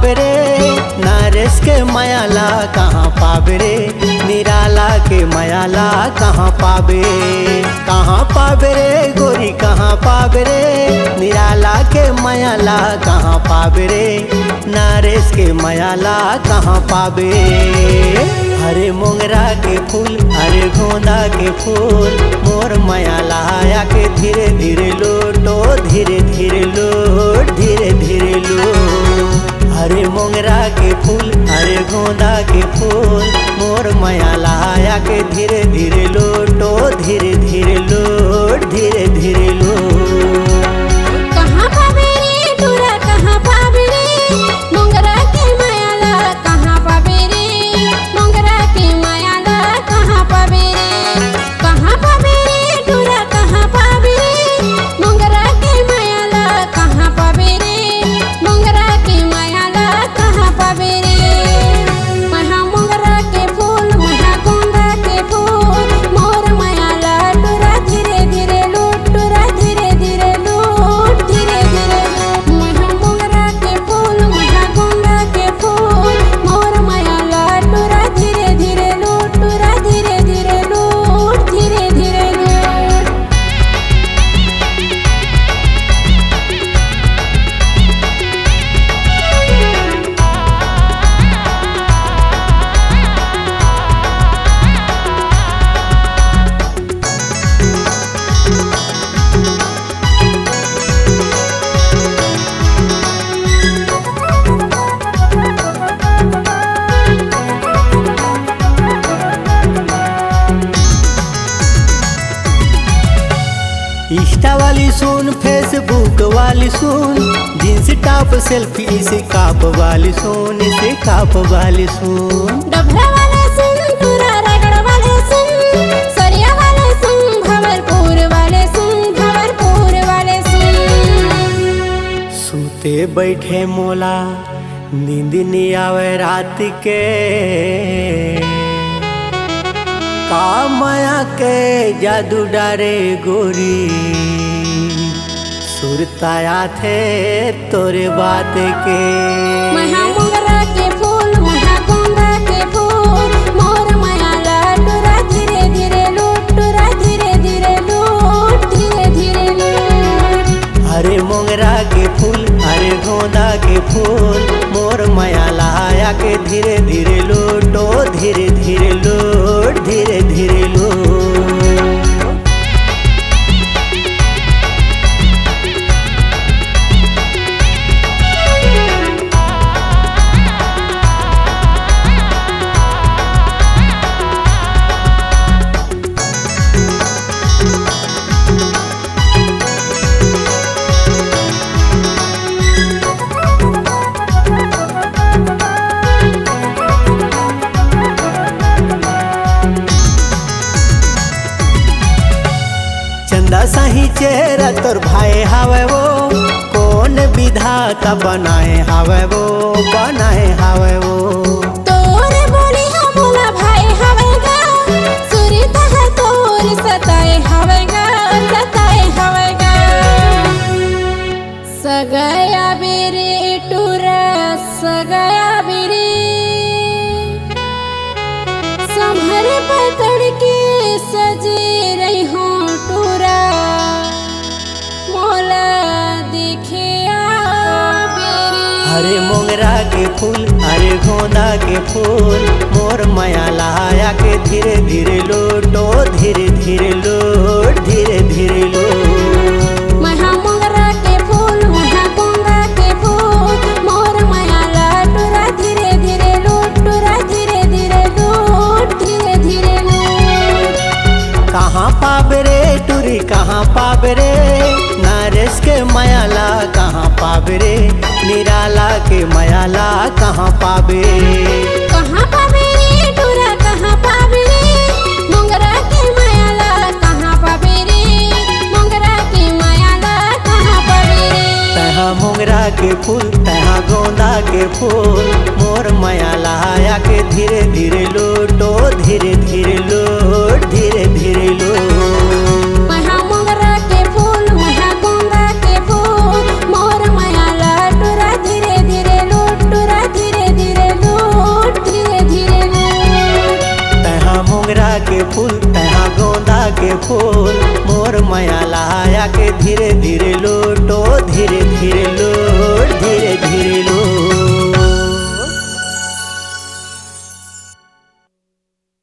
पावे रे, नरेश के मायाला कहाँ पावे रे, निराला के मायाला कहाँ पावे रे गोरी कहाँ पावे रे, निराला के मायाला कहाँ पावे रे, नरेश के मायाला कहाँ पावे। हरे मोगरा के फूल हरे गोंदा के फूल मोर मायाला आया के धीरे धीरे लोटो, धीरे धीरे लोट, धीरे धीरे लोट। हरे मोगरा के फूल हरे गोंदा के फूल मोर मायाला आया के धीरे धीरे लोटो, धीरे धीरे लोट, धीरे धीरे लोट। कहाँ पावे रे टूरा कहाँ पावे रे, मोगरा के मायाला कहाँ पावे रे, मोगरा के मायाला कहाँ पावे रे। कहाँ पावे रे टूरा कहाँ पावे रे, मोगरा के मायाला कहाँ पावे रे, मोगरा के मायाला कहाँ पावे रे। महा मोगरा के फूल महा गोंदा के फूल मोर मायाला टूरा धीरे धीरे लूट, टूरा धीरे धीरे लूट, धीरे धीरे लूट। महा मोगरा के फूल महा गोंदा के फूल मोर मायाला टूरा धीरे धीरे लूट, टूरा धीरे धीरे लूट, धीरे धीरे लूट। इंस्टा वाली सुन, फेसबुक वाली सुन, जींस टॉप सेल्फी इसे काप वाली सुन, इसे काप वाली सुन। डभरा वाले सुन टूरा रगड़ वाले सुन, सरिया वाले सुन भंवरपुर वाले सुन, भंवरपुर वाले सुन। सूते बैठे मोला नींद नहीं आवे रात के, का माया के जादू डारे गोरी, सुरताया थे तोरे बात के। महा मोगरा के फूल महा गोंदा के फूल मोर मायाला टूरा धीरे धीरे लूट, टूरा धीरे धीरे लूट, धीरे धीरे लूट। हरे मोगरा के फूल हरे गोंदा के फूल मोर मायाला आया के धीरे धीरे लोटो, धीरे धीरे लोट, धीरे धीरे लोट। चंदा सही चेहरा तोर भाई हावे वो, कौन विधाता बनाए हावे वो, बनाए हावे वो। तोर बोली हा बोला भाई हवेगा, सुरीता है तोर सताए हवेगा, सताए हवेगा। सगाया बेरे टूरा सगाया बेरे, संभर पकड़ के सजे रही हूँ टूरा, मोला देखे बेरे। हरे मोगरा के फूल हरे गोंदा के फूल मोर मायाला आया के धीरे धीरे लोटो, धीरे धीरे लोट, धीरे धीरे लोट। महा मोगरा के फूल महा गोंदा के फूल मोर मायाला टूरा धीरे धीरे लूट, टूरा धीरे धीरे लूट, धीरे धीरे लूट। कहाँ पावे रे टूरी कहाँ पावे रे, नरेश के मायाला कहाँ पावे रे, निराला के मायाला कहाँ पावे। कहाँ पावे रे टूरा कहाँ पावे रे, मोगरा के मायाला कहाँ पावे रे, मोगरा के मायाला कहाँ पावे रे। तहाँ मोगरा के फूल तहाँ गोंदा के फूल मोर मायाला आया के धीरे धीरे लोटो, धीरे धीरे लोट, धीरे धीरे लोट। महा मोगरा के फूल महा गोंदा के फूल मोर मायाला टूरा धीरे धीरे लूट, टूरा फूल मोर माया लाया के धीरे धीरे लूटो धीरे धीरे लूटो।